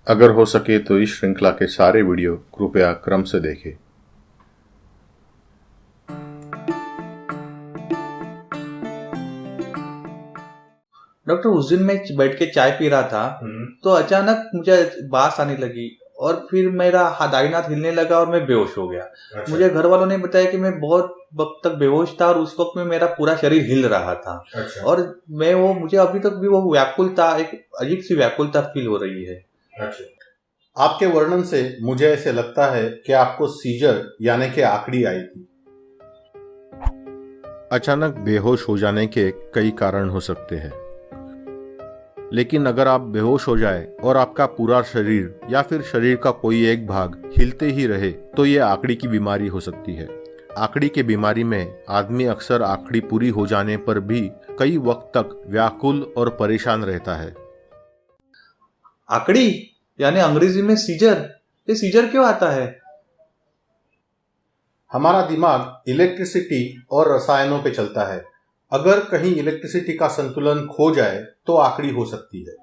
अगर हो सके तो इस श्रृंखला के सारे वीडियो कृपया क्रम से देखें। डॉक्टर, उस दिन मैं बैठ के चाय पी रहा था तो अचानक मुझे बास आने लगी और फिर मेरा दाहिना हाथ हिलने लगा और मैं बेहोश हो गया। अच्छा। मुझे घर वालों ने बताया कि मैं बहुत वक्त तक बेहोश था और उस वक्त में मेरा पूरा शरीर हिल रहा था। अच्छा। और मुझे अभी तक भी वो व्याकुलता, एक अजीब सी व्याकुलता फील हो रही है। अच्छा। आपके वर्णन से मुझे ऐसे लगता है कि आपको सीजर यानी कि आकड़ी आई थी। अचानक बेहोश हो जाने के कई कारण हो सकते हैं, लेकिन अगर आप बेहोश हो जाए और आपका पूरा शरीर या फिर शरीर का कोई एक भाग हिलते ही रहे तो ये आकड़ी की बीमारी हो सकती है। आकड़ी की बीमारी में आदमी अक्सर आकड़ी पूरी हो जाने पर भी कई वक्त तक व्याकुल और परेशान रहता है। आकड़ी यानी अंग्रेजी में सीजर। ये सीजर क्यों आता है? हमारा दिमाग इलेक्ट्रिसिटी और रसायनों पे चलता है। अगर कहीं इलेक्ट्रिसिटी का संतुलन खो जाए तो आकड़ी हो सकती है।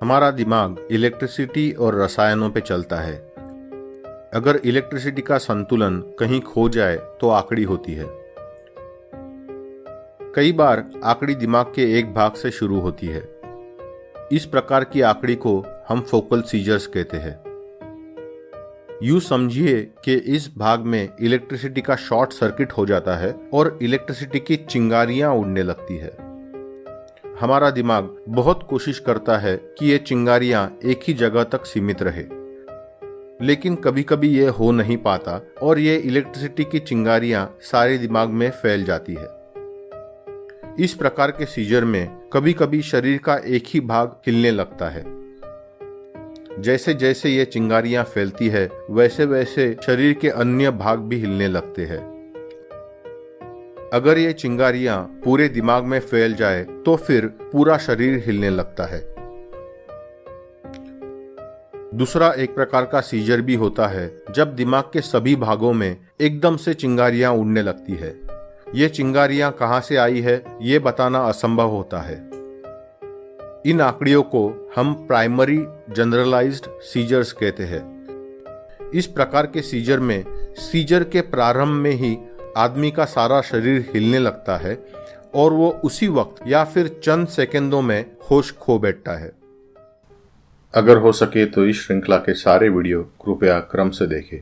हमारा दिमाग इलेक्ट्रिसिटी और रसायनों पे चलता है। अगर इलेक्ट्रिसिटी का संतुलन कहीं खो जाए तो आकड़ी होती है। कई बार आकड़ी दिमाग के एक भाग से शुरू होती है। इस प्रकार की आकड़ी को हम फोकल सीजर्स कहते हैं। यूं समझिए कि इस भाग में इलेक्ट्रिसिटी का शॉर्ट सर्किट हो जाता है और इलेक्ट्रिसिटी की चिंगारियां उड़ने लगती है। हमारा दिमाग बहुत कोशिश करता है कि ये चिंगारियां एक ही जगह तक सीमित रहे, लेकिन कभी कभी ये हो नहीं पाता और ये इलेक्ट्रिसिटी की चिंगारियां सारे दिमाग में फैल जाती है। इस प्रकार के सीजर में कभी कभी शरीर का एक ही भाग हिलने लगता है। जैसे जैसे ये चिंगारियां फैलती है वैसे वैसे शरीर के अन्य भाग भी हिलने लगते हैं। अगर ये चिंगारियां पूरे दिमाग में फैल जाए तो फिर पूरा शरीर हिलने लगता है। दूसरा एक प्रकार का सीजर भी होता है जब दिमाग के सभी भागों में एकदम से चिंगारियां उड़ने लगती है। ये चिंगारियां कहां से आई है ये बताना असंभव होता है। इन आकड़ियों को हम प्राइमरी जनरलाइज्ड सीजर्स कहते हैं। इस प्रकार के सीजर में सीजर के प्रारंभ में ही आदमी का सारा शरीर हिलने लगता है और वो उसी वक्त या फिर चंद सेकंडों में होश खो बैठता है। अगर हो सके तो इस श्रृंखला के सारे वीडियो कृपया क्रम से देखें।